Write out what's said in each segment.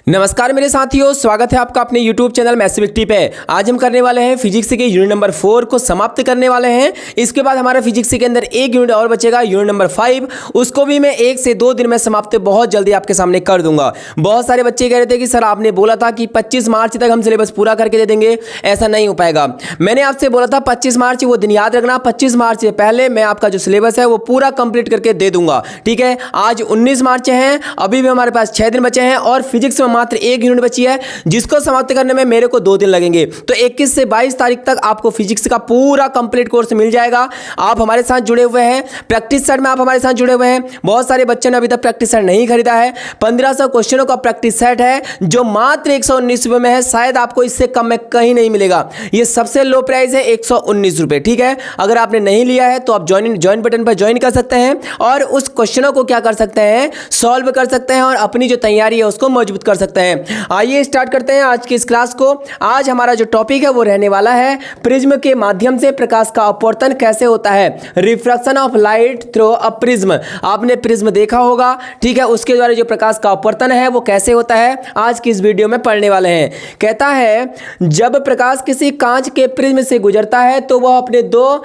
नमस्कार मेरे साथियों, स्वागत है आपका अपने YouTube चैनल मैथ्स पे। आज हम करने वाले हैं फिजिक्स के यूनिट नंबर 4 को समाप्त करने वाले हैं। इसके बाद हमारा फिजिक्स के अंदर एक यूनिट और बचेगा, यूनिट नंबर 5। उसको भी मैं 1 से 2 दिन में समाप्त बहुत जल्दी आपके सामने कर दूंगा। बहुत सारे बच्चे कह रहे थे कि सर आपने बोला था कि 25 मार्च तक हम सिलेबस पूरा करके दे देंगे, ऐसा नहीं हो पाएगा। मैंने आपसे बोला था 25 मार्च, वो दिन याद रखना। 25 मार्च से पहले मैं आपका जो सिलेबस है वो पूरा कंप्लीट करके दे दूंगा, ठीक है। आज 19 मार्च है, अभी भी हमारे पास 6 दिन बचे हैं और फिजिक्स में मात्र एक यूनिट बची है जिसको समाप्त करने में मेरे को 2 दिन लगेंगे। तो 21 से 22 तारीख तक आपको फिजिक्स का पूरा कंप्लीट कोर्स मिल जाएगा। आप हमारे साथ जुड़े हुए हैं, प्रैक्टिस सेट में आप हमारे साथ जुड़े हुए हैं। बहुत सारे बच्चों ने अभी तक प्रैक्टिस सेट नहीं खरीदा है। 1500 क्वेश्चनों का प्रैक्टिस सेट है जो मात्र 119 रुपए में है। शायद आपको इससे कम में कहीं नहीं मिलेगा। ये सबसे लो प्राइस है, 119 रुपए, ठीक है। अगर आपने नहीं लिया है तो आप ज्वाइन बटन पर ज्वाइन कर सकते हैं और उस क्वेश्चनों को क्या कर सकते हैं, सॉल्व कर सकते हैं और अपनी जो तैयारी है उसको मजबूत कर सकते हैं। आइए स्टार्ट करते हैं आज की इस क्लास को। आज हमारा जो टॉपिक है वो रहने वाला है प्रिज्म के माध्यम से प्रकाश का अपवर्तन कैसे होता है, refraction of light through a prism. आपने प्रिज्म देखा होगा, ठीक है। उसके द्वारा जो प्रकाश का अपवर्तन है वो कैसे होता है, आज की इस वीडियो में पढ़ने वाले हैं। कहता है जब प्रकाश किसी कांच के प्रिज्म से गुजरता है तो वह अपने दो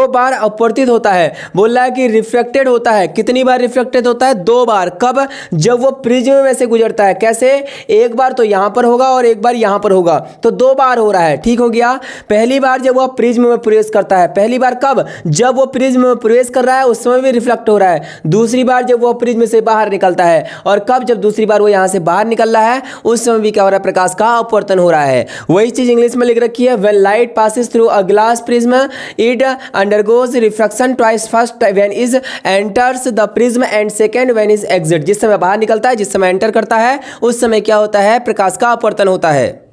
बार अपवर्तित होता है। बोल रहा है कि रिफ्लेक्टेड होता है। कितनी बार रिफ्लेक्टेड होता है? 2 बार। कब? जब वो प्रिज्म में से गुजरता है। कैसे? एक बार तो यहां पर होगा और एक बार यहां पर होगा, तो 2 बार हो रहा है, ठीक हो गया। पहली बार जब वो प्रिज्म में प्रवेश करता है, पहली बार कब? जब वो प्रिज्म में प्रवेश कर रहा है उस समय भी रिफ्लेक्ट हो रहा है। दूसरी बार जब वो प्रिज्म से बाहर निकलता है, और कब? जब दूसरी बार वो यहां से बाहर निकल रहा है उस समय भी क्या हो रहा है, प्रकाश का अपवर्तन हो रहा है। वही चीज इंग्लिश में लिख रखी है, when light passes through a glass prism it undergoes refraction twice, first when is enters the prism and second when is exit। जिस समय बाहर निकलता है, जिस समय एंटर करता है उस समय क्या होता है, प्रकाश का अपवर्तन होता है।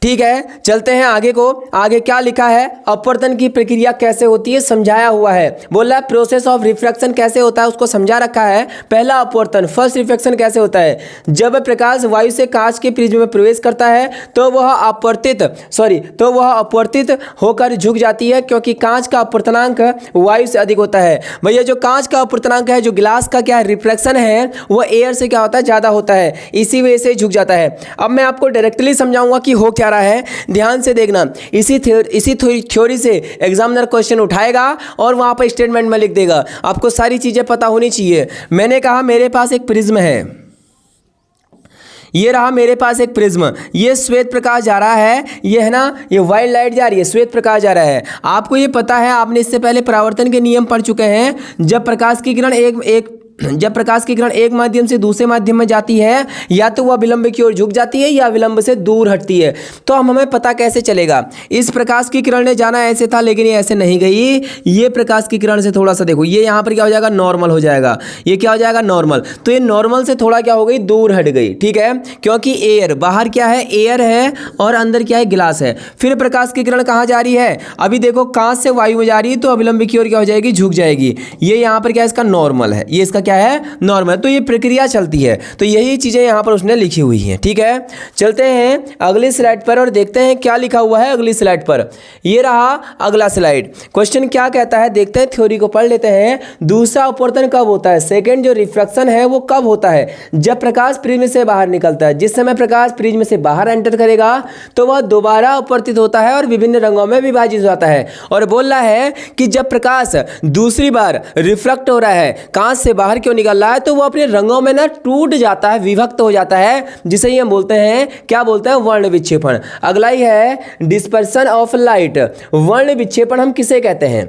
ठीक है, चलते हैं आगे को। आगे क्या लिखा है, अपवर्तन की प्रक्रिया कैसे होती है समझाया हुआ है। बोल रहा है प्रोसेस ऑफ रिफ्रैक्शन कैसे होता है उसको समझा रखा है। पहला अपवर्तन, फर्स्ट रिफ्रैक्शन कैसे होता है, जब प्रकाश वायु से कांच के प्रिज्म में प्रवेश करता है तो वह अपवर्तित होकर झुक जाती है, क्योंकि कांच का अपवर्तनांक वायु से अधिक होता है। भैया जो कांच का अपवर्तनांक है, जो गिलास का क्या रिफ्रैक्शन है, वो एयर से क्या होता है, ज्यादा होता है, इसी वजह से झुक जाता है। अब मैं आपको डायरेक्टली समझाऊंगा कि हो क्या रहा है, ध्यान से देखना। इसी थ्योरी से एग्जामिनर क्वेश्चन उठाएगा और वहां पर स्टेटमेंट में लिख देगा। आपको सारी चीजें पता होनी चाहिए। मैंने कहा मेरे पास एक प्रिज्म है, ये रहा मेरे पास एक प्रिज्म, ये श्वेत प्रकाश जा रहा है, ये है ना, ये वाइट लाइट जा रही है, श्वेत प्रकाश जा रहा है। आपको ये पता है, आपने इससे पहले परावर्तन के नियम पढ़ चुके हैं। जब प्रकाश की किरण एक माध्यम से दूसरे माध्यम में जाती है, या तो वह विलंब की ओर झुक जाती है या विलंब से दूर हटती है। तो हमें पता कैसे चलेगा, इस प्रकाश की किरण ने जाना ऐसे था लेकिन ये ऐसे नहीं गई। ये प्रकाश की किरण से थोड़ा सा देखो, ये यहाँ पर क्या हो जाएगा, नॉर्मल हो जाएगा। ये क्या हो जाएगा, नॉर्मल। तो ये नॉर्मल से थोड़ा क्या हो गई, दूर हट गई, ठीक है। क्योंकि एयर बाहर क्या है, एयर है और अंदर क्या है, गिलास है। फिर प्रकाश की किरण कहाँ जा रही है, अभी देखो कांच से वायु में जा रही है तो विलंब की ओर क्या हो जाएगी, झुक जाएगी। ये यहाँ पर क्या है, इसका नॉर्मल है, ये इसका क्या है, नॉर्मल। तो ये प्रक्रिया चलती है। तो यही चीजें यहां पर उसने लिखी हुई हैं, ठीक है। चलते हैं अगली स्लाइड पर और देखते हैं क्या लिखा हुआ है अगली स्लाइड पर। ये रहा अगला स्लाइड। क्वेश्चन क्या कहता है, देखते हैं, थ्योरी को पढ़ लेते हैं। दूसरा अपवर्तन कब होता है, सेकंड जो रिफ्रैक्शन है वो कब होता है, जब प्रकाश प्रिज्म से बाहर निकलता है। जिस समय प्रकाश प्रिज्म से बाहर एंटर करेगा तो वह दोबारा अपवर्तित होता है और विभिन्न रंगों में विभाजित हो जाता है। और बोल रहा है कि जब प्रकाश दूसरी बार रिफ्लेक्ट हो रहा है, कांच से बाहर क्यों निकल रहा है, तो वो अपने रंगों में ना टूट जाता है, विभक्त हो जाता है, जिसे ये बोलते हैं, क्या बोलते हैं, वर्ण विक्षेपण। अगला ही है डिस्पर्सन ऑफ लाइट। वर्ण विक्षेपण हम किसे कहते हैं,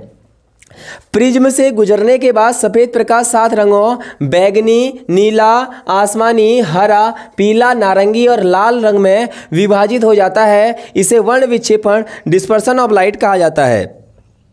प्रिज्म से गुजरने के बाद सफेद प्रकाश 7 रंगों बैगनी, नीला, आसमानी, हरा, पीला, नारंगी और लाल रंग में विभाजित हो जाता है। इसे वर्ण विक्षेपण, डिस्पर्सन ऑफ लाइट कहा जाता है।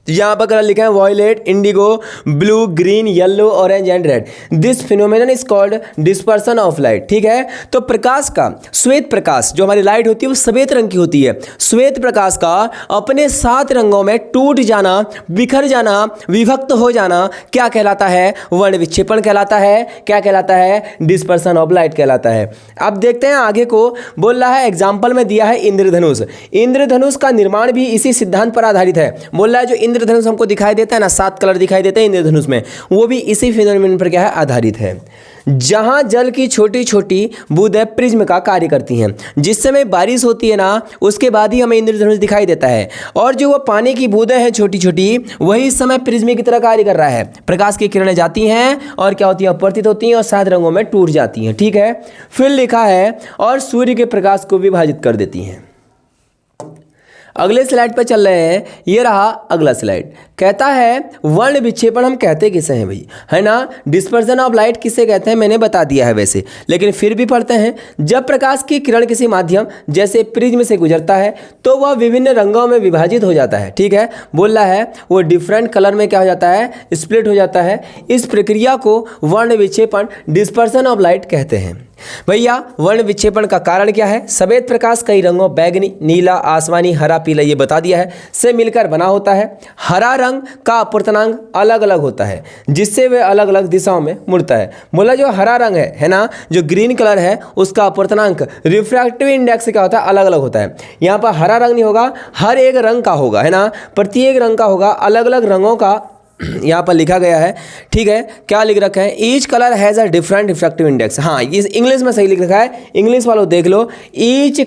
यहाँ पर कलर लिखा है violet, indigo, blue, green, yellow, orange and red. This phenomenon is called dispersion of light, ठीक है। तो प्रकाश का, श्वेत प्रकाश जो हमारी लाइट होती है वो श्वेत रंग की होती है। श्वेत प्रकाश का अपने 7 रंगों में टूट जाना, बिखर जाना, विभक्त हो जाना क्या कहलाता है, वर्ण विक्षेपण कहलाता है। क्या कहलाता है, डिस्पर्सन ऑफ लाइट कहलाता है। अब देखते हैं आगे को। बोल रहा है एग्जाम्पल में दिया है इंद्रधनुष। इंद्रधनुष का निर्माण भी इसी सिद्धांत पर आधारित है। बोल रहा है जो इंद्रधनुष इंद्रधनुष हमको दिखाई देता है ना, 7 कलर दिखाई देते हैं इंद्रधनुष में, वो भी इसी फिनोमेनन पर क्या है, आधारित है। जहां जल की छोटी छोटी बूंदें प्रिज्म का कार्य करती हैं, जिस समय बारिश होती है ना उसके बाद ही हमें इंद्रधनुष दिखाई देता है, और जो वो पानी की बूंदें हैं छोटी छोटी, वही इस समय प्रिज्म की तरह कार्य कर रहा है। प्रकाश की किरणें जाती हैं और क्या होती है, अपवर्तित होती हैं और 7 रंगों में टूट जाती हैं। ठीक है, फिर लिखा है और सूर्य के प्रकाश को विभाजित कर देती हैं। अगले स्लाइड पर चल रहे हैं, ये रहा अगला स्लाइड। कहता है वर्ण विक्षेपण हम कहते किसे हैं भाई, है ना। डिस्पर्जन ऑफ लाइट किसे कहते हैं मैंने बता दिया है वैसे, लेकिन फिर भी पढ़ते हैं। जब प्रकाश की किरण किसी माध्यम जैसे प्रिज्म से गुजरता है तो वह विभिन्न रंगों में विभाजित हो जाता है। ठीक है, बोल रहा है वो डिफरेंट कलर में क्या हो जाता है, स्प्लिट हो जाता है। इस प्रक्रिया को वर्ण विक्षेपण, डिस्पर्सन ऑफ लाइट कहते हैं। भैया वर्ण विक्षेपण का कारण क्या है, सफेद प्रकाश कई रंगों बैगनी, नीला, आसमानी, हरा, पीला, ये बता दिया है, से मिलकर बना होता है। हरा रंग का अपवर्तनांक अलग अलग होता है, जिससे वह अलग अलग दिशाओं में मुड़ता है। बोला जो हरा रंग है ना, जो ग्रीन कलर है, उसका अपवर्तनांक, रिफ्रैक्टिव इंडेक्स क्या होता है, अलग अलग होता है। यहाँ पर हरा रंग नहीं होगा, हर एक रंग का होगा, है ना, प्रत्येक रंग का होगा, अलग अलग रंगों का यहाँ पर लिखा गया है। ठीक है, क्या लिख रखा है, each colour has a different refractive index. हाँ, इस इंग्लिश में सही लिख रखा है, इंग्लिश वालों देख लो, each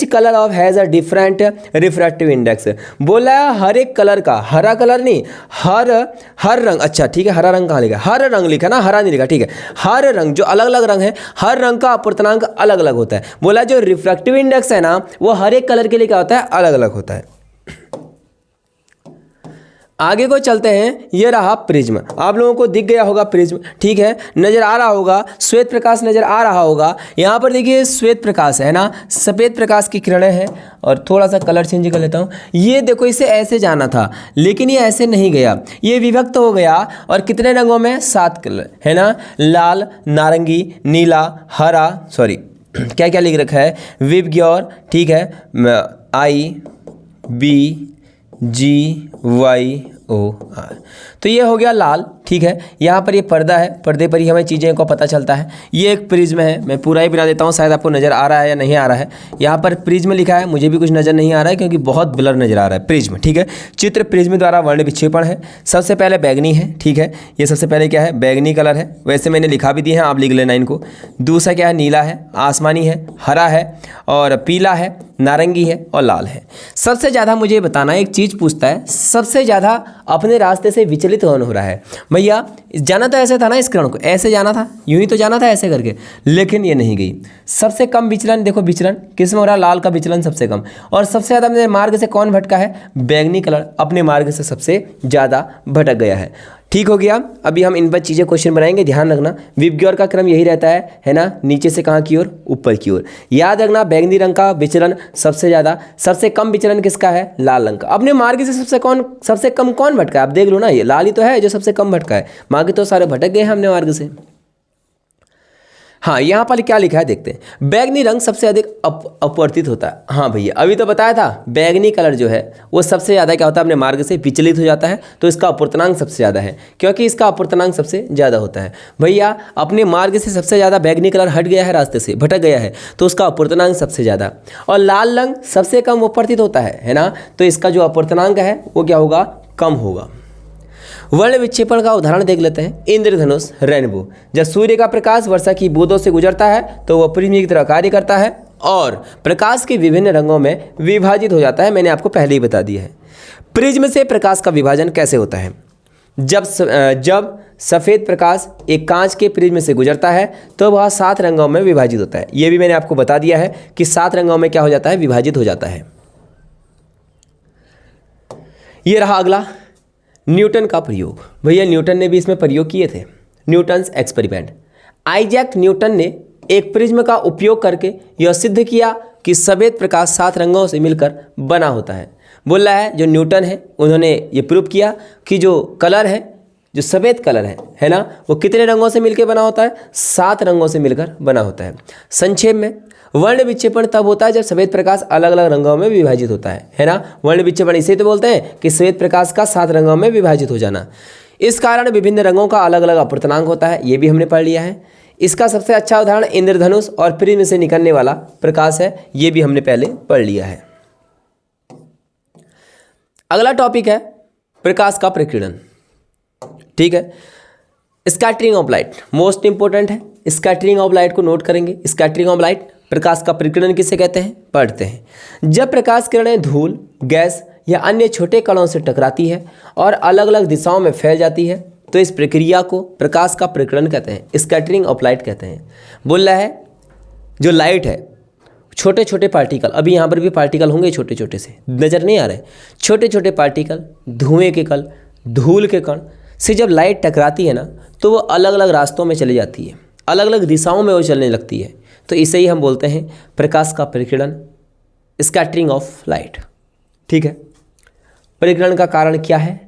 colour of has a different refractive index. बोला हर एक कलर का, हरा कलर नहीं, हर रंग, अच्छा ठीक है, हरा रंग कहाँ लिखा, हर रंग लिखा ना, हरा नहीं लिखा। ठीक है, हर रंग, जो अलग अलग रंग है, हर रंग का अपवर्तनांक अलग अलग होता है। बोला जो रिफ्रैक्टिव इंडेक्स है ना, वो हर एक कलर के लिए क्या होता है, अलग अलग होता है। आगे को चलते हैं, ये रहा प्रिज्म। आप लोगों को दिख गया होगा प्रिज्म, ठीक है, नजर आ रहा होगा, श्वेत प्रकाश नजर आ रहा होगा। यहाँ पर देखिए श्वेत प्रकाश है ना, सफ़ेद प्रकाश की किरणें हैं, और थोड़ा सा कलर चेंज कर लेता हूँ। ये देखो, इसे ऐसे जाना था, लेकिन ये ऐसे नहीं गया, ये विभक्त हो गया, और कितने रंगों में, 7 कलर, है ना, लाल, नारंगी, नीला, हरा, सॉरी क्या क्या लिख रखा है, विबग्योर, ठीक है, IBGYOR, तो ये हो गया लाल। ठीक है, यहाँ पर ये पर्दा है, पर्दे पर ही हमें चीज़ें को पता चलता है। ये एक प्रिज्म है, मैं पूरा ही बना देता हूँ, शायद आपको नज़र आ रहा है या नहीं आ रहा है। यहाँ पर प्रिज्म लिखा है, मुझे भी कुछ नज़र नहीं आ रहा है क्योंकि बहुत ब्लर नज़र आ रहा है प्रिज्म। ठीक है, चित्र प्रिज्म द्वारा वर्ण विक्षेपण है। सबसे पहले बैगनी है, ठीक है, ये सबसे पहले क्या है, बैगनी कलर है, वैसे मैंने लिखा भी दिया है, आप लिख लेना इनको। दूसरा क्या है, नीला है, आसमानी है, हरा है, और पीला है, नारंगी है, और लाल है। सबसे ज़्यादा मुझे बताना, एक चीज़ पूछता है, सबसे ज़्यादा अपने रास्ते से विचलित कौन हो रहा है। भैया जाना तो ऐसे था ना, इस किरण को ऐसे जाना था, यूं ही तो जाना था ऐसे करके, लेकिन ये नहीं गई। सबसे कम विचलन, देखो विचलन किस में हो रहा है, लाल का विचलन सबसे कम। और सबसे ज़्यादा अपने मार्ग से कौन भटका है, बैगनी कलर अपने मार्ग से सबसे ज़्यादा भटक गया है। ठीक हो गया, अभी हम इन पर चीज़ें क्वेश्चन बनाएंगे, ध्यान रखना। विबग्योर का क्रम यही रहता है ना, नीचे से कहाँ की ओर, ऊपर की ओर। याद रखना, बैगनी रंग का विचलन सबसे ज़्यादा, सबसे कम विचलन किसका है, लाल रंग का। अपने मार्ग से सबसे कम कौन भटका है, आप देख लो ना, ये लाल ही तो है जो सबसे कम भटका है, मार्ग तो सारे भटक गए हैं हमने मार्ग से। हाँ, यहाँ पर क्या लिखा है देखते हैं, बैगनी रंग सबसे अधिक अपवर्तित होता है। हाँ भैया, अभी तो बताया था, बैगनी कलर जो है वो सबसे ज़्यादा क्या होता है, अपने मार्ग से विचलित हो जाता है, तो इसका अपवर्तनांक सबसे ज़्यादा है, क्योंकि इसका अपवर्तनांक सबसे ज़्यादा होता है। भैया अपने मार्ग से सबसे ज़्यादा बैगनी कलर हट गया है, रास्ते से भटक गया है, तो उसका अपवर्तनांक सबसे ज़्यादा। और लाल रंग सबसे कम अपवर्तित होता है ना, तो इसका जो अपवर्तनांक है वो क्या होगा, कम होगा। वर्ण विक्षेपण का उदाहरण देख लेते हैं, इंद्रधनुष, रेनबो। जब सूर्य का प्रकाश वर्षा की बूंदों से गुजरता है तो वह प्रिज्म की तरह कार्य करता है और प्रकाश के विभिन्न रंगों में विभाजित हो जाता है। मैंने आपको पहले ही बता दिया है। प्रिज्म से प्रकाश का विभाजन कैसे होता है, जब सफ़ेद प्रकाश एक कांच के प्रिज्म से गुजरता है तो वह 7 रंगों में विभाजित होता है। यह भी मैंने आपको बता दिया है कि 7 रंगों में क्या हो जाता है, विभाजित हो जाता है। यह रहा अगला, न्यूटन का प्रयोग। भैया न्यूटन ने भी इसमें प्रयोग किए थे, न्यूटन्स एक्सपेरिमेंट। आइजैक न्यूटन ने एक प्रिज्म का उपयोग करके यह सिद्ध किया कि सफ़ेद प्रकाश 7 रंगों से मिलकर बना होता है। बोल रहा है जो न्यूटन है उन्होंने ये प्रूव किया कि जो कलर है, जो सफ़ेद कलर है ना, वो कितने रंगों से मिलकर बना होता है, 7 रंगों से मिलकर बना होता है। संक्षेप में, वर्ण विक्षेपण तब होता है जब सफ़ेद प्रकाश अलग अलग रंगों में विभाजित होता है ना। वर्ण विक्षेपण इसे तो बोलते हैं कि सफ़ेद प्रकाश का 7 रंगों में विभाजित हो जाना। इस कारण विभिन्न रंगों का अलग अलग अपवर्तनांक होता है, ये भी हमने पढ़ लिया है। इसका सबसे अच्छा उदाहरण इंद्रधनुष और प्रिज्म से निकलने वाला प्रकाश है, ये भी हमने पहले पढ़ लिया है। अगला टॉपिक है प्रकाश का प्रकीर्णन, ठीक है। Scattering of light most important है, स्कैटरिंग ऑफ लाइट को नोट करेंगे। स्कैटरिंग ऑफ लाइट, प्रकाश का प्रकीर्णन किसे कहते हैं, पढ़ते हैं। जब प्रकाश किरणें धूल, गैस या अन्य छोटे कणों से टकराती है और अलग अलग दिशाओं में फैल जाती है तो इस प्रक्रिया को प्रकाश का प्रकीर्णन कहते हैं, स्कैटरिंग ऑफ लाइट कहते हैं। बोल रहा है जो लाइट है, छोटे छोटे पार्टिकल, अभी यहाँ पर भी पार्टिकल होंगे छोटे छोटे से, नज़र नहीं आ रहे, छोटे छोटे पार्टिकल, धुएं के कण, धूल के कण से जब लाइट टकराती है ना तो वो अलग अलग रास्तों में चली जाती है, अलग अलग दिशाओं में वो चलने लगती है, तो इसे ही हम बोलते हैं प्रकाश का प्रकीर्णन, स्कैटरिंग ऑफ लाइट, ठीक है। प्रकीर्णन का कारण क्या है?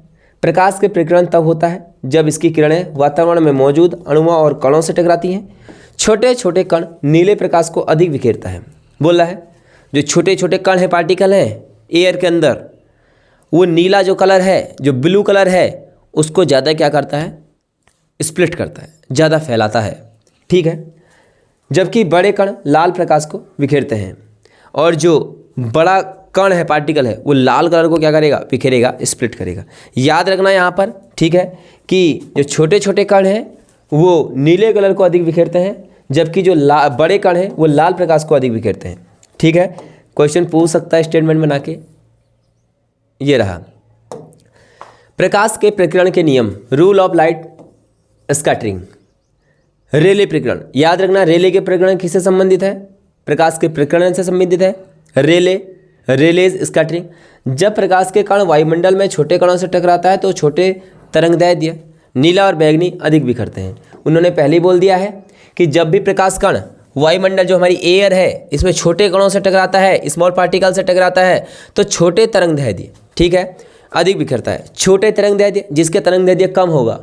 प्रकाश के प्रकीर्णन तब होता है जब इसकी किरणें वातावरण में मौजूद अणुओं और कणों से टकराती हैं। छोटे छोटे कण नीले प्रकाश को अधिक बिखेरता है। बोल रहा है जो छोटे छोटे कण हैं, पार्टिकल हैं एयर के अंदर, वो नीला जो कलर है, जो ब्लू कलर है, उसको ज़्यादा क्या करता है, स्प्लिट करता है, ज़्यादा फैलाता है, ठीक है। जबकि बड़े कण लाल प्रकाश को बिखेरते हैं और जो बड़ा कण है, पार्टिकल है, वो लाल कलर को क्या करेगा, बिखेरेगा, स्प्लिट करेगा। याद रखना यहाँ पर, ठीक है, कि जो छोटे छोटे कण हैं वो नीले कलर को अधिक बिखेरते हैं, जबकि जो बड़े कण हैं वो लाल प्रकाश को अधिक बिखेरते हैं, ठीक है। क्वेश्चन पूछ सकता है स्टेटमेंट बना के, ये रहा प्रकाश के प्रकीर्णन के नियम, रूल ऑफ लाइट स्कैटरिंग। रेले प्रकीर्णन, याद रखना रेले के प्रकीर्णन किससे संबंधित है, प्रकाश के प्रकीर्णन से संबंधित है। रेलेज स्कैटरिंग, जब प्रकाश के कण वायुमंडल में छोटे कणों से टकराता है तो छोटे तरंगदैर्ध्य नीला और बैंगनी अधिक बिखरते हैं। उन्होंने पहले ही बोल दिया है कि जब भी प्रकाश कण वायुमंडल, जो हमारी एयर है, इसमें छोटे कणों से टकराता है, स्मॉल पार्टिकल से टकराता है, तो छोटे तरंगदैर्ध्य, ठीक है, अधिक बिखरता है। छोटे तरंगदैर्ध्य, जिसके तरंगदैर्ध्य कम होगा,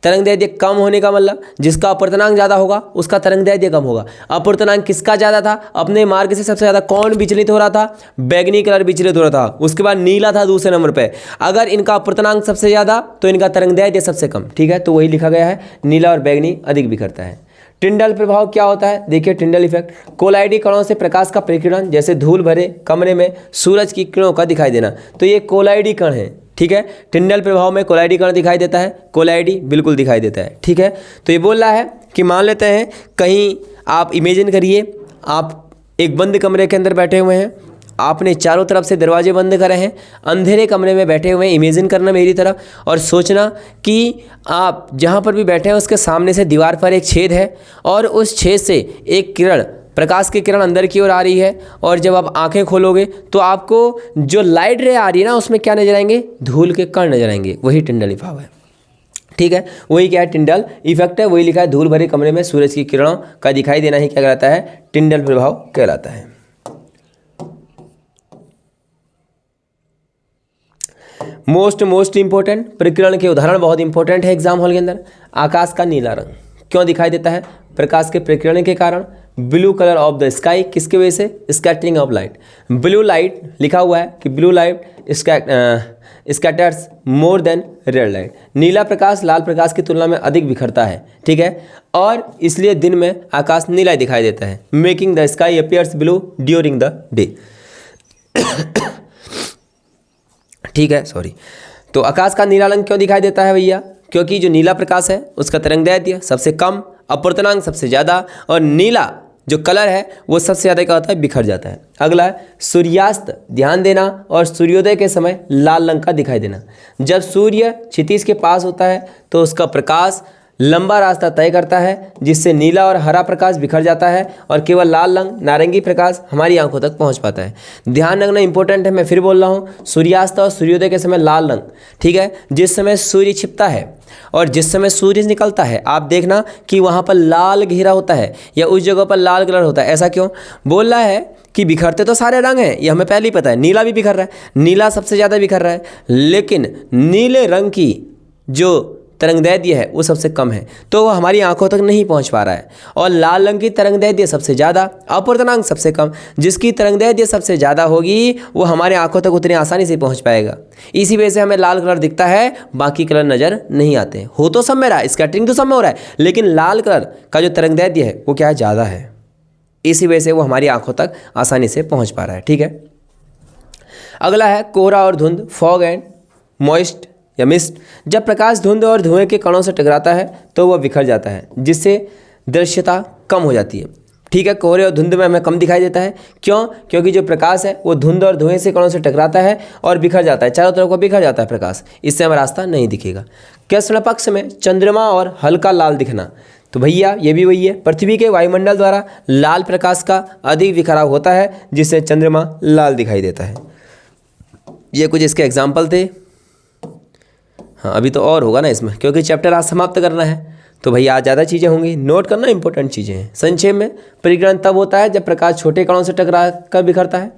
तरंगदैर्ध्य कम होने का मतलब जिसका अपवर्तनांक ज़्यादा होगा उसका तरंगदैर्ध्य कम होगा। अपवर्तनांक किसका ज़्यादा था, अपने मार्ग से सबसे ज़्यादा कौन विचलित हो रहा था, बैगनी कलर विचलित हो रहा था, उसके बाद नीला था दूसरे नंबर पे। अगर इनका अपवर्तनांक सबसे ज़्यादा तो इनका तरंगदैर्ध्य सबसे कम, ठीक है, तो वही लिखा गया है, नीला और बैगनी अधिक बिखरता है। टिंडल प्रभाव क्या होता है, देखिए टिंडल इफेक्ट, कोलाइडी कणों से प्रकाश का प्रकीर्णन, जैसे धूल भरे कमरे में सूरज की किरणों का दिखाई देना, तो ये कोलाइडी कण है, ठीक है। टिंडल प्रभाव में कोलाइडी कण दिखाई देता है, कोलाइडी बिल्कुल दिखाई देता है, ठीक है। तो ये बोल रहा है कि मान लेते हैं कहीं आप इमेजिन करिए, आप एक बंद कमरे के अंदर बैठे हुए हैं, आपने चारों तरफ से दरवाजे बंद करे हैं, अंधेरे कमरे में बैठे हुए हैं, इमेजिन करना मेरी तरफ और सोचना कि आप जहाँ पर भी बैठे हैं उसके सामने से दीवार पर एक छेद है और उस छेद से एक किरण, प्रकाश की किरण अंदर की ओर आ रही है और जब आप आंखें खोलोगे तो आपको जो लाइट रे आ रही है ना उसमें क्या नजर आएंगे, धूल के कण नजर आएंगे, वही टिंडल प्रभाव है, ठीक है। वही क्या है, टिंडल इफेक्ट है, वही लिखा है, धूल भरे कमरे में सूरज की किरणों का दिखाई देना ही क्या कहलाता है, टिंडल प्रभाव कहलाता है। मोस्ट इंपॉर्टेंट, प्रकीर्णन के उदाहरण बहुत इंपॉर्टेंट है एग्जाम हॉल के अंदर। आकाश का नीला रंग क्यों दिखाई देता है, प्रकाश के प्रकीर्णन के कारण। Blue colour of the sky किसके वजह से, scattering of light. Blue light लिखा हुआ है कि blue light scatters more than red light, नीला प्रकाश लाल प्रकाश की तुलना में अधिक बिखरता है, ठीक है, और इसलिए दिन में आकाश नीला दिखाई देता है, making the sky appears blue during the day, ठीक है, सॉरी। तो आकाश का नीला रंग क्यों दिखाई देता है भैया, क्योंकि जो नीला प्रकाश है उसका तरंगदैर्ध्य सबसे कम, अपवर्तनांक सबसे ज़्यादा, और नीला जो कलर है वो सबसे ज़्यादा क्या होता है, बिखर जाता है। अगला है सूर्यास्त, ध्यान देना, और सूर्योदय के समय लाल रंग का दिखाई देना। जब सूर्य क्षितिज के पास होता है तो उसका प्रकाश लंबा रास्ता तय करता है जिससे नीला और हरा प्रकाश बिखर जाता है और केवल लाल रंग नारंगी प्रकाश हमारी आंखों तक पहुंच पाता है। ध्यान रखना इंपॉर्टेंट है, मैं फिर बोल रहा हूं, सूर्यास्त और सूर्योदय के समय लाल रंग, ठीक है, जिस समय सूर्य छिपता है और जिस समय सूर्य निकलता है आप देखना कि वहाँ पर लाल घेरा होता है या उस जगह पर लाल कलर होता है। ऐसा क्यों बोल रहा है कि बिखरते तो सारे रंग हैं, ये हमें पहले ही पता है, नीला भी बिखर रहा है, नीला सबसे ज़्यादा बिखर रहा है, लेकिन नीले रंग की जो तरंगदैर्ध्य है वो सबसे कम है तो वो हमारी आंखों तक नहीं पहुंच पा रहा है, और लाल रंग की तरंगदैर्ध्य सबसे ज़्यादा, अपवर्तनांक सबसे कम, जिसकी तरंगदैर्ध्य सबसे ज़्यादा होगी वो हमारे आंखों तक उतनी आसानी से पहुंच पाएगा। इसी वजह से हमें लाल कलर दिखता है, बाकी कलर नज़र नहीं आते। हो तो सब में रहा है, स्कैटरिंग तो सब में हो रहा है, लेकिन लाल कलर का जो तरंगदैर्ध्य है वो क्या है, ज़्यादा है, इसी वजह से वो हमारी आंखों तक आसानी से पहुँच पा रहा है, ठीक है। अगला है कोहरा और धुंध, फॉग एंड मॉइस्ट या मिस्ट। जब प्रकाश धुंध और धुएं के कणों से टकराता है तो वह बिखर जाता है, जिससे दृश्यता कम हो जाती है। ठीक है, कोहरे और धुंध में हमें कम दिखाई देता है। क्यों? क्योंकि जो प्रकाश है वो धुंध और धुएं से कणों से टकराता है और बिखर जाता है, चारों तरफ को बिखर जाता है प्रकाश, इससे हमें रास्ता नहीं दिखेगा। कृष्ण पक्ष में चंद्रमा और हल्का लाल दिखना, तो भैया ये भी वही है, पृथ्वी के वायुमंडल द्वारा लाल प्रकाश का अधिक बिखराव होता है, जिससे चंद्रमा लाल दिखाई देता है। ये कुछ इसके एग्जाम्पल थे। हाँ, अभी तो और होगा ना इसमें, क्योंकि चैप्टर आज समाप्त करना है, तो भैया आज ज़्यादा चीज़ें होंगी, नोट करना इंपॉर्टेंट चीज़ें हैं। संक्षेप में, परिग्रहण तब होता है जब प्रकाश छोटे कणों से टकरा कर बिखरता है।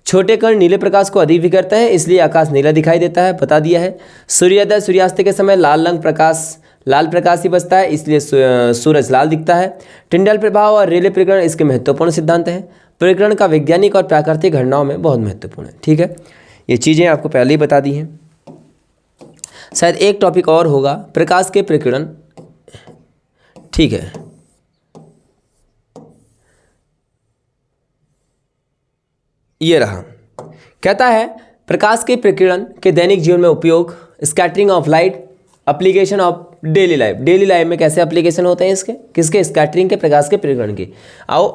छोटे कण नीले प्रकाश को अधिक बिखरते हैं, इसलिए आकाश नीला दिखाई देता है, बता दिया है। सूर्योदय सूर्यास्त के समय लाल प्रकाश ही बचता है, इसलिए सूरज लाल दिखता है। टिंडल प्रभाव और रेले परिग्रहण इसके महत्वपूर्ण सिद्धांत हैं। परिग्रहण का वैज्ञानिक और प्राकृतिक घटनाओं में बहुत महत्वपूर्ण है। ठीक है, ये चीज़ें आपको पहले ही बता दी हैं। शायद एक टॉपिक और होगा, प्रकाश के प्रकीर्णन। ठीक है, ये रहा। कहता है प्रकाश के प्रकीर्णन के दैनिक जीवन में उपयोग, scattering of light, application of daily life. Daily life में कैसे एप्लीकेशन होते हैं इसके, किसके? स्कैटरिंग के, प्रकाश के प्रकीर्णन के। आओ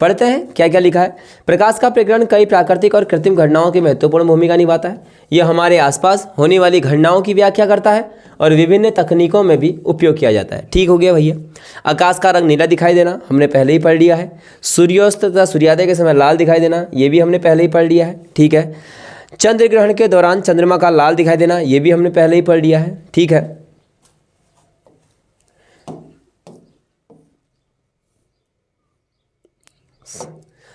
पढ़ते हैं क्या क्या लिखा है। प्रकाश का प्रकीर्णन कई प्राकृतिक और कृत्रिम घटनाओं की महत्वपूर्ण भूमिका निभाता है। यह हमारे आसपास होने वाली घटनाओं की व्याख्या करता है और विभिन्न तकनीकों में भी उपयोग किया जाता है। ठीक हो गया भैया। आकाश का रंग नीला दिखाई देना हमने पहले ही पढ़ लिया है। सूर्यास्त तथा सूर्योदय के समय लाल दिखाई देना, ये भी हमने पहले ही पढ़ लिया है। ठीक है। चंद्र ग्रहण के दौरान चंद्रमा का लाल दिखाई देना, ये भी हमने पहले ही पढ़ लिया है। ठीक है।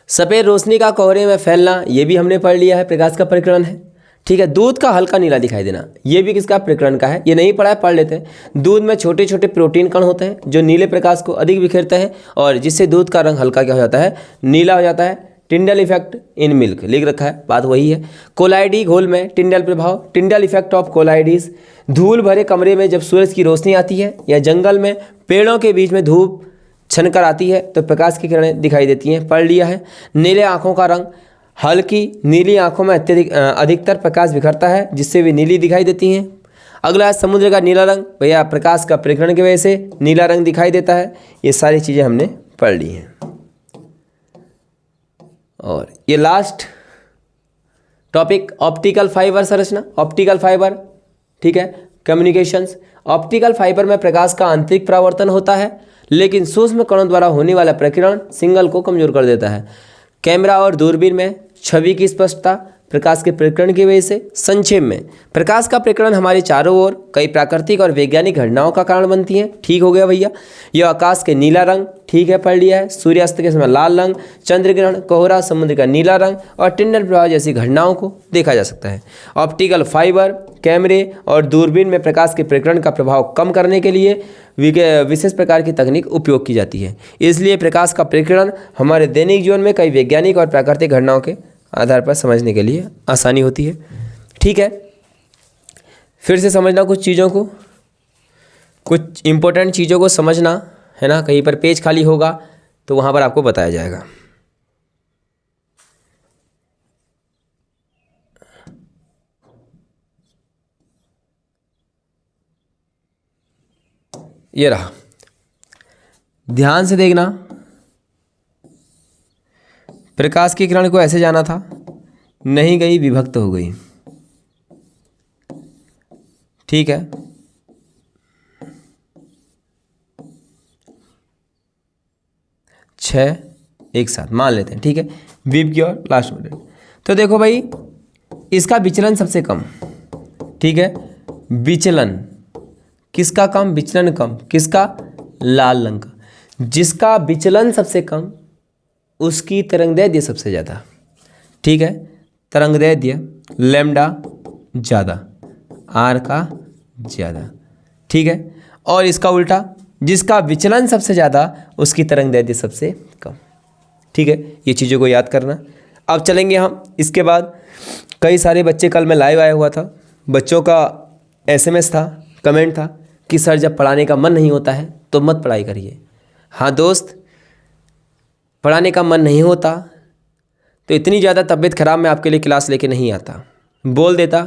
सफ़ेद रोशनी का कोहरे में फैलना, ये भी हमने पढ़ लिया है, प्रकाश का प्रकीर्णन है। ठीक है। दूध का हल्का नीला दिखाई देना, ये भी किसका? प्रकीर्णन का है। ये नहीं पढ़ा है, पढ़ लेते हैं। दूध में छोटे छोटे प्रोटीन कण होते हैं जो नीले प्रकाश को अधिक बिखेरते हैं और जिससे दूध का रंग हल्का क्या हो जाता है? नीला हो जाता है। टिंडल इफेक्ट इन मिल्क लिख रखा है, बात वही है। कोलाइडी घोल में टिंडल प्रभाव, टिंडल इफेक्ट ऑफ कोलाइडीज। धूल भरे कमरे में जब सूरज की रोशनी आती है या जंगल में पेड़ों के बीच में धूप छनकर आती है तो प्रकाश की किरणें दिखाई देती हैं, पढ़ लिया है। नीले आँखों का रंग, हल्की नीली आँखों में अधिकतर प्रकाश बिखरता है जिससे वे नीली दिखाई देती हैं। अगला है समुद्र का नीला रंग, भैया प्रकाश का प्रकीर्णन की वजह से नीला रंग दिखाई देता है। ये सारी चीज़ें हमने पढ़ ली हैं। और ये लास्ट टॉपिक ऑप्टिकल फाइबर संरचना। ऑप्टिकल फाइबर, ठीक है, कम्युनिकेशंस। ऑप्टिकल फाइबर में प्रकाश का आंतरिक परावर्तन होता है, लेकिन सूक्ष्म कणों द्वारा होने वाला प्रकीर्णन सिग्नल को कमजोर कर देता है। कैमरा और दूरबीन में छवि की स्पष्टता प्रकाश के प्रकीर्णन की वजह से। संक्षेप में, प्रकाश का प्रकीर्णन हमारे चारों ओर कई प्राकृतिक और वैज्ञानिक घटनाओं का कारण बनती है। ठीक हो गया भैया। यह आकाश के नीला रंग, ठीक है, पढ़ लिया है। सूर्यास्त के समय लाल रंग, चंद्र ग्रहण, कोहरा, समुद्र का नीला रंग और टिंडल प्रभाव जैसी घटनाओं को देखा जा सकता है। ऑप्टिकल फाइबर, कैमरे और दूरबीन में प्रकाश के प्रकीर्णन का प्रभाव कम करने के लिए विशेष प्रकार की तकनीक उपयोग की जाती है। इसलिए प्रकाश का प्रकीर्णन हमारे दैनिक जीवन में कई वैज्ञानिक और प्राकृतिक घटनाओं के आधार पर समझने के लिए आसानी होती है। ठीक है, फिर से समझना कुछ चीज़ों को, कुछ इम्पोर्टेंट चीज़ों को समझना है ना। कहीं पर पेज खाली होगा तो वहाँ पर आपको बताया जाएगा। ये रहा, ध्यान से देखना। प्रकाश की किरण को ऐसे जाना था, नहीं गई, विभक्त हो गई। ठीक है। छः एक साथ मान लेते हैं, ठीक है। वीव की और लास्ट में तो देखो भाई, इसका विचलन सबसे कम, ठीक है। विचलन किसका कम? विचलन कम किसका? लाल रंग का। जिसका विचलन सबसे कम उसकी तरंगदैर्ध्य सबसे ज़्यादा, ठीक है। तरंगदैर्ध्य लैम्डा ज़्यादा, आर का ज़्यादा, ठीक है। और इसका उल्टा, जिसका विचलन सबसे ज़्यादा उसकी तरंगदैर्ध्य सबसे कम, ठीक है। ये चीज़ों को याद करना। अब चलेंगे हम इसके बाद। कई सारे बच्चे, कल मैं लाइव आया हुआ था, बच्चों का SMS था, कमेंट था कि सर जब पढ़ाने का मन नहीं होता है तो मत पढ़ाई करिए। हाँ दोस्त, पढ़ाने का मन नहीं होता तो इतनी ज़्यादा तबीयत ख़राब मैं आपके लिए क्लास लेके नहीं आता। बोल देता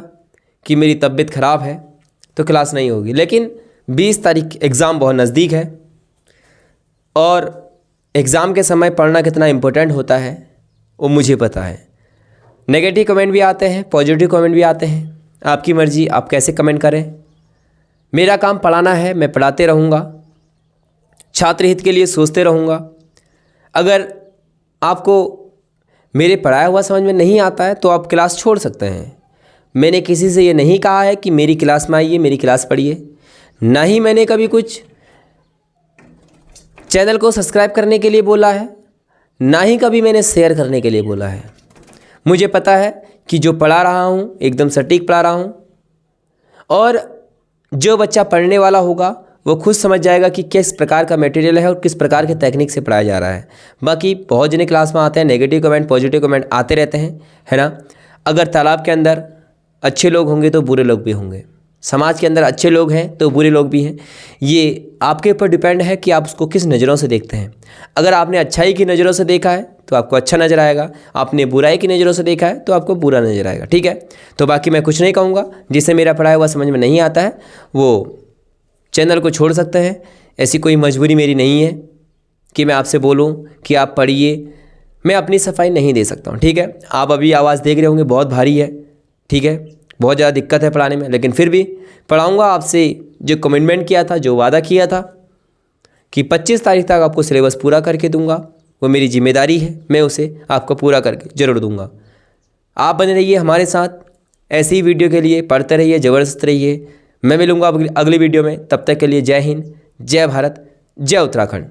कि मेरी तबीयत ख़राब है, तो क्लास नहीं होगी। लेकिन 20 तारीख एग्ज़ाम बहुत नज़दीक है और एग्ज़ाम के समय पढ़ना कितना इम्पोर्टेंट होता है वो मुझे पता है। नेगेटिव कमेंट भी आते हैं, पॉजिटिव कमेंट भी आते हैं, आपकी मर्ज़ी आप कैसे कमेंट करें। मेरा काम पढ़ाना है, मैं पढ़ाते रहूँगा, छात्र हित के लिए सोचते रहूँगा। अगर आपको मेरे पढ़ाया हुआ समझ में नहीं आता है तो आप क्लास छोड़ सकते हैं। मैंने किसी से ये नहीं कहा है कि मेरी क्लास में आइए, मेरी क्लास पढ़िए, ना ही मैंने कभी कुछ चैनल को सब्सक्राइब करने के लिए बोला है, ना ही कभी मैंने शेयर करने के लिए बोला है। मुझे पता है कि जो पढ़ा रहा हूँ एकदम सटीक पढ़ा रहा हूँ और जो बच्चा पढ़ने वाला होगा वो खुद समझ जाएगा कि किस प्रकार का मटेरियल है और किस प्रकार के टेक्निक से पढ़ाया जा रहा है। बाकी बहुत जने क्लास में आते हैं, नेगेटिव कमेंट पॉजिटिव कमेंट आते रहते हैं, है ना। अगर तालाब के अंदर अच्छे लोग होंगे तो बुरे लोग भी होंगे, समाज के अंदर अच्छे लोग हैं तो बुरे लोग भी हैं। ये आपके ऊपर डिपेंड है कि आप उसको किस नज़रों से देखते हैं। अगर आपने अच्छाई की नज़रों से देखा है तो आपको अच्छा नज़र आएगा, आपने बुराई की नज़रों से देखा है तो आपको बुरा नज़र आएगा, ठीक है। तो बाकी मैं कुछ नहीं कहूँगा, जिसे मेरा पढ़ाया हुआ समझ में नहीं आता है वो चैनल को छोड़ सकते हैं। ऐसी कोई मजबूरी मेरी नहीं है कि मैं आपसे बोलूँ कि आप पढ़िए, मैं अपनी सफाई नहीं दे सकता हूँ, ठीक है। आप अभी आवाज़ देख रहे होंगे बहुत भारी है, ठीक है, बहुत ज़्यादा दिक्कत है पढ़ाने में, लेकिन फिर भी पढ़ाऊँगा। आपसे जो कमिटमेंट किया था, जो वादा किया था कि 25 तारीख तक आपको सिलेबस पूरा करके दूंगा, वो मेरी जिम्मेदारी है, मैं उसे आपको पूरा करके ज़रूर दूंगा। आप बने रहिए हमारे साथ, ऐसी वीडियो के लिए पढ़ते रहिए, ज़बरदस्त रहिए। मैं मिलूँगा अगली वीडियो में, तब तक के लिए जय हिंद, जय भारत, जय उत्तराखंड।